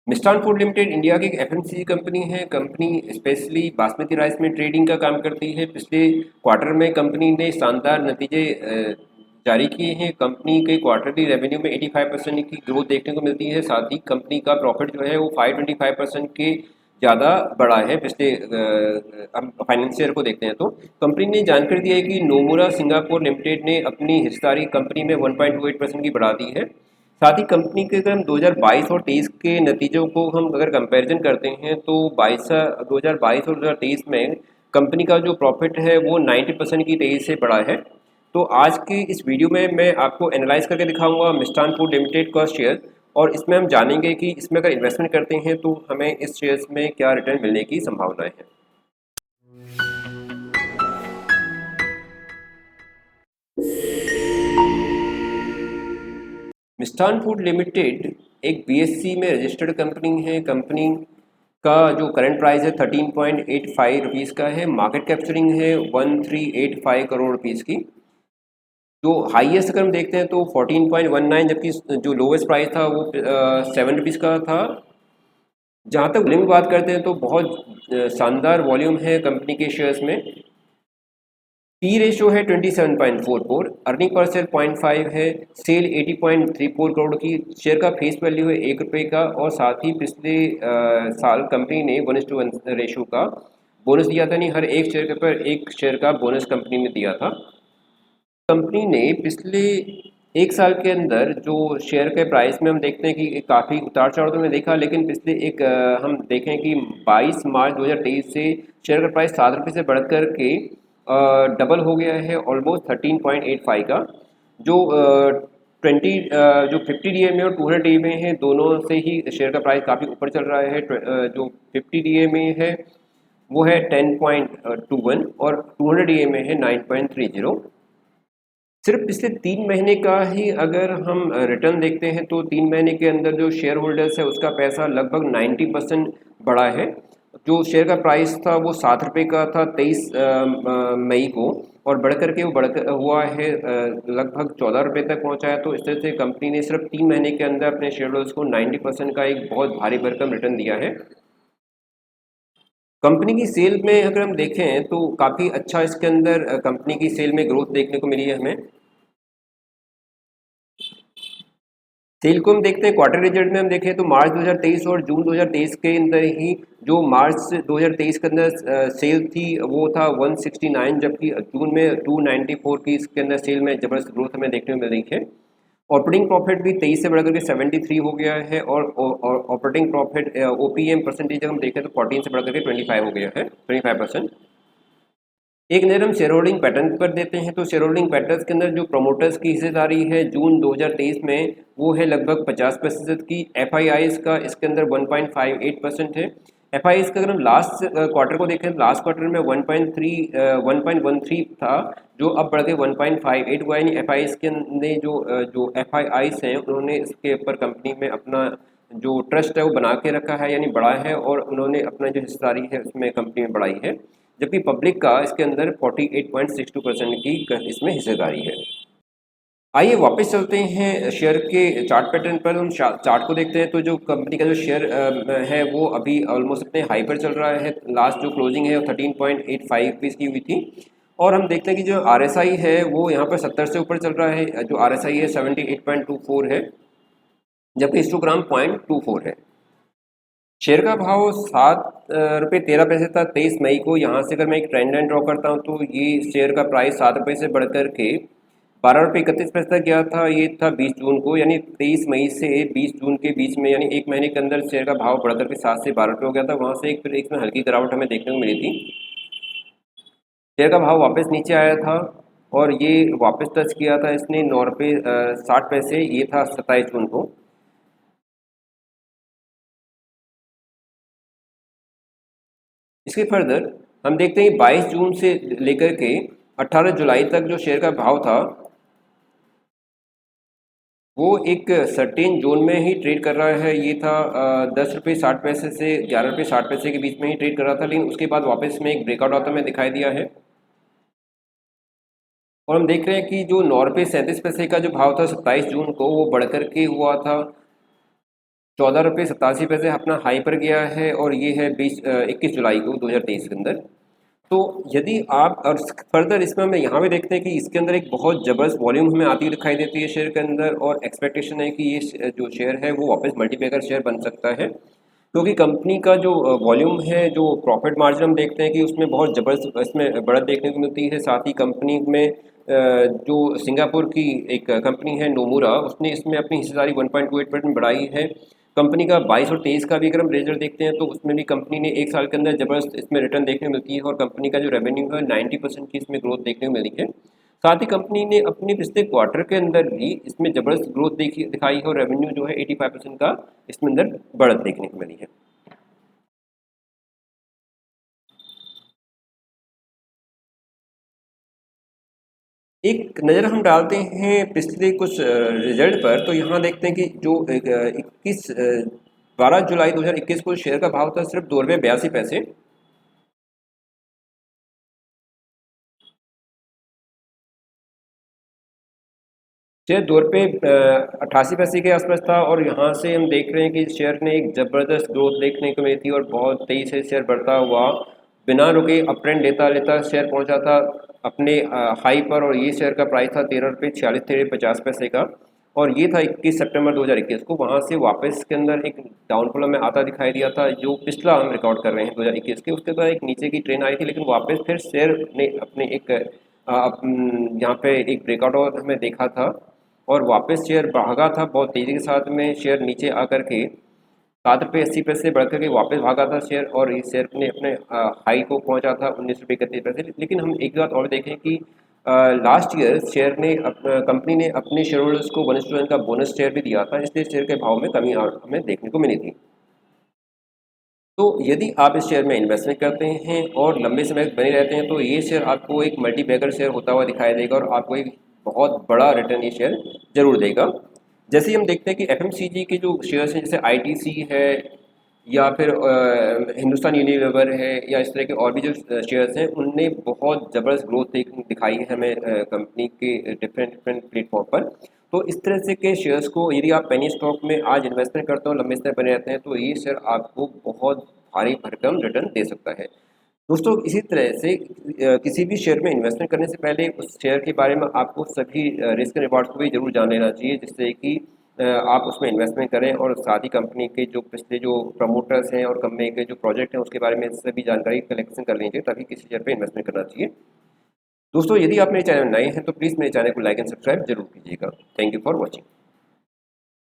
मिष्ठान food limited India की एक FMCG company है। कंपनी स्पेशली बासमती राइस में ट्रेडिंग का काम करती है। पिछले क्वार्टर में कंपनी ने शानदार नतीजे जारी किए हैं। कंपनी के क्वार्टरली रेवेन्यू में 85% की ग्रोथ देखने को मिलती है। साथ ही कंपनी का प्रॉफिट जो है वो 525% के ज़्यादा बढ़ा है। पिछले हम फाइनेंशियल को देखते हैं तो कंपनी ने जानकारी दी है कि नोमुरा सिंगापुर लिमिटेड ने अपनी हिस्सेदारी कंपनी में 1.28% की बढ़ा दी है। साथ ही कंपनी के अगर हम 2022 और 23 के नतीजों को हम अगर कंपैरिजन करते हैं तो 2022 और 2023 में कंपनी का जो प्रॉफिट है वो 90% की तेज़ी से बढ़ा है। तो आज की इस वीडियो में मैं आपको एनालाइज करके दिखाऊंगा मिष्ठान फूड लिमिटेड का शेयर, और इसमें हम जानेंगे कि इसमें अगर इन्वेस्टमेंट करते हैं तो हमें इस शेयर्स में क्या रिटर्न मिलने की संभावनाएं हैं। मिष्ठान फूड लिमिटेड एक बीएससी में रजिस्टर्ड कंपनी है। कंपनी का जो करंट प्राइस है 13.85 रुपीज़ का है। मार्केट कैप्चरिंग है 1385 करोड़ रुपीज़ की। जो हाईएस्ट अगर हम देखते हैं तो 14.19, जबकि जो लोवेस्ट प्राइस था वो 7 रुपीज़ का था। जहाँ तक वॉल्यूम की बात करते हैं तो बहुत शानदार वॉल्यूम है कंपनी के शेयर्स में। पी रेशो है 27.44, अर्निंग पर शेयर 0.5 है, सेल 80.34 करोड़ की, शेयर का फेस वैल्यू है ₹1 का। और साथ ही पिछले साल कंपनी ने 1:1 रेशो का बोनस दिया था। नहीं, हर एक शेयर के ऊपर एक शेयर का बोनस कंपनी ने दिया था। कंपनी ने पिछले एक साल के अंदर जो शेयर के प्राइस में हम देखते हैं कि काफ़ी उतार चढ़ाव तो हमने देखा, लेकिन पिछले हम देखें कि 22 मार्च 2023 से शेयर का प्राइस ₹7 से बढ़कर के डबल हो गया है, ऑलमोस्ट 13.85 का। जो 50 डीए में और 200 डीए में है, दोनों से ही शेयर का प्राइस काफ़ी ऊपर चल रहा है। जो 50 डीए में है वो है 10.21 और 200 डीए में है 9.30। सिर्फ पिछले 3 महीने का ही अगर हम रिटर्न देखते हैं तो 3 महीने के अंदर जो शेयर होल्डर्स है उसका पैसा लगभग 90% बढ़ा है। जो शेयर का प्राइस था वो ₹7 का था 23 मई को, और बढ़कर के वो बढ़कर हुआ है लगभग ₹14 तक पहुंचा है। तो इस तरह से कंपनी ने सिर्फ 3 महीने के अंदर अपने शेयर होल्डर्स को 90% का एक बहुत भारी भरकम रिटर्न दिया है। कंपनी की सेल में अगर हम देखें तो काफ़ी अच्छा इसके अंदर कंपनी की सेल में ग्रोथ देखने को मिली है हमें। सेल को हम देखते हैं क्वार्टर रिजल्ट में हम देखें तो मार्च 2023 और जून 2023 के अंदर ही जो मार्च 2023 के अंदर सेल थी वो था 169, जबकि जून में 294 की इसके अंदर सेल में ज़बरदस्त ग्रोथ हमें देखने को मिल रही है। ऑपरेटिंग प्रॉफिट भी 23 से बढ़कर के 73 हो गया है, और ऑपरेटिंग प्रॉफिट ओपीएम परसेंटेज हम देखें तो 14 से बढ़कर के 25 हो गया है, 25%। एक नज़र हम शेयर होल्डिंग पैटर्न पर देते हैं तो शेयर होल्डिंग पैटर्न के अंदर जो प्रोमोटर्स की हिस्सेदारी है जून 2023 में वो है लगभग 50% की। एफ का इसके अंदर 1.58% है। एफ का अगर हम लास्ट क्वार्टर को देखें तो लास्ट क्वार्टर में 1.13 था, जो अब बढ़ के 1.58 हुआ। यानी एफ के ने जो एफ हैं उन्होंने इसके ऊपर कंपनी में अपना जो ट्रस्ट है वो बना के रखा है, यानी बढ़ा है, और उन्होंने अपना जो हिस्सेदारी है उसमें कंपनी में बढ़ाई है। जबकि पब्लिक का इसके अंदर 48.62% की इसमें हिस्सेदारी है। आइए वापस चलते हैं शेयर के चार्ट पैटर्न पर। हम चार्ट को देखते हैं तो जो कंपनी का जो शेयर है वो अभी ऑलमोस्ट अपने हाई पर चल रहा है। लास्ट जो क्लोजिंग है वो 13.85 रुपीज़ की हुई थी। और हम देखते हैं कि जो RSI है वो यहाँ पर 70 से ऊपर चल रहा है। जो RSI है 78.24 है, जबकि हिस्टोग्राम 0.24 है। शेयर का भाव ₹7.13 था 23 मई को। यहाँ से अगर मैं एक ट्रेंड लाइन ड्रॉ करता हूँ तो ये शेयर का प्राइस ₹7 से बढ़कर के ₹12.31 तक गया था। ये था 20 जून को, यानी 23 मई से 20 जून के बीच में, यानी एक महीने के अंदर शेयर का भाव बढ़कर के 7 से ₹12 हो गया था। वहाँ से फिर इसमें हल्की गिरावट हमें देखने को मिली थी। शेयर का भाव वापस नीचे आया था और ये वापस टच किया था इसने ₹9.60। ये था 27 जून को। इसके फर्दर हम देखते हैं 22 जून से लेकर के 18 जुलाई तक जो शेयर का भाव था वो एक सर्टेन जोन में ही ट्रेड कर रहा है। ये था ₹10.60 से ₹11.60 के बीच में ही ट्रेड कर रहा था, लेकिन उसके बाद वापस में एक ब्रेकआउट आता हमें दिखाई दिया है। और हम देख रहे हैं कि जो ₹9.37 का जो भाव था 27 जून को वो बढ़ कर के हुआ था ₹14.87 अपना हाई पर गया है और ये है 21 जुलाई को 2023 के अंदर। तो यदि आप और फर्दर इसमें हम यहाँ पे देखते हैं कि इसके अंदर एक बहुत ज़बरदस्त वॉल्यूम हमें आती हुई दिखाई देती है शेयर के अंदर, और एक्सपेक्टेशन है कि ये जो शेयर है वो वापस मल्टीप्लेयर शेयर बन सकता है, क्योंकि कंपनी का जो वॉल्यूम है, जो प्रॉफिट मार्जिन हम देखते हैं कि उसमें बहुत ज़बरदस्त इसमें बढ़त देखने को मिलती है। साथ ही कंपनी में जो सिंगापुर की एक कंपनी है नोमुरा, उसने इसमें अपनी हिस्सेदारी 1.28% बढ़ाई है। कंपनी का 22 और 23 का भी अगर हम रिजल्ट देखते हैं तो उसमें भी कंपनी ने एक साल के अंदर ज़बरदस्त इसमें रिटर्न देखने को मिलती है, और कंपनी का जो रेवेन्यू है 90% की इसमें ग्रोथ देखने को मिली है। साथ ही कंपनी ने अपने पिछले क्वार्टर के अंदर भी इसमें ज़बरदस्त ग्रोथ दिखाई है, और रेवेन्यू जो है 85% का इसमें अंदर बढ़त देखने को मिली है। एक नज़र हम डालते हैं पिछले कुछ रिजल्ट पर, तो यहाँ देखते हैं कि जो 12 जुलाई 2021 को शेयर का भाव था सिर्फ ₹2.82। शेयर ₹2.88 के आसपास था, और यहाँ से हम देख रहे हैं कि शेयर ने एक ज़बरदस्त ग्रोथ देखने को मिली थी, और बहुत तेज़ी से शेयर बढ़ता हुआ बिना रुके अप ट्रेंड लेता लेता शेयर पहुँचा था अपने हाई पर, और ये शेयर का प्राइस था ₹13.46 का, और ये था 21 सितंबर 2021 को। वहाँ से वापस के अंदर एक डाउनफॉल में आता दिखाई दिया था, जो पिछला हम रिकॉर्ड कर रहे हैं 2021 के। उसके बाद एक नीचे की ट्रेंड आई थी, लेकिन वापस फिर शेयर ने अपने एक यहाँ पे एक ब्रेकआउट और हमें देखा था, और वापस शेयर भागा था बहुत तेज़ी के साथ में। शेयर नीचे आकर के ₹7.80 बढ़ कर के वापस भागा था शेयर, और इस शेयर ने अपने हाई को पहुंचा था ₹19.31। लेकिन हम एक बात और देखें कि लास्ट ईयर शेयर ने कंपनी ने अपने शेयर होल्डर्स को 1:1 का बोनस शेयर भी दिया था, इसलिए शेयर के भाव में कमी हमें देखने को मिली थी। तो यदि आप इस शेयर में इन्वेस्टमेंट करते हैं और लंबे समय तक बने रहते हैं, तो ये शेयर आपको एक मल्टीबैगर शेयर होता हुआ दिखाई देगा, और आपको एक बहुत बड़ा रिटर्न ये शेयर जरूर देगा। जैसे ही हम देखते हैं कि एफएमसीजी के जो शेयर्स हैं, जैसे आईटीसी है, या फिर हिंदुस्तान यूनिलीवर है, या इस तरह के और भी जो शेयर्स हैं, उनने बहुत ज़बरदस्त ग्रोथ दिखाई है हमें कंपनी के डिफरेंट डिफरेंट प्लेटफॉर्म पर। तो इस तरह से के शेयर्स को यदि आप पेनी स्टॉक में आज इन्वेस्टमेंट करते हो, लंबे समय बने रहते हैं, तो ये शेयर आपको बहुत भारी भरकम रिटर्न दे सकता है। दोस्तों, इसी तरह से किसी भी शेयर में इन्वेस्टमेंट करने से पहले उस शेयर के बारे में आपको सभी रिस्क रिवॉर्ड्स को भी जरूर जान लेना चाहिए, जिससे कि आप उसमें इन्वेस्टमेंट करें, और साथ ही कंपनी के जो पिछले जो प्रमोटर्स हैं और कंपनी के जो प्रोजेक्ट हैं उसके बारे में सभी जानकारी कलेक्शन कर लीजिए, तभी किसी शेयर पे इन्वेस्टमेंट करना चाहिए। दोस्तों, यदि आप मेरे चैनल में नए हैं तो प्लीज़ मेरे चैनल को लाइक एंड सब्सक्राइब जरूर कीजिएगा। Thank you for watching.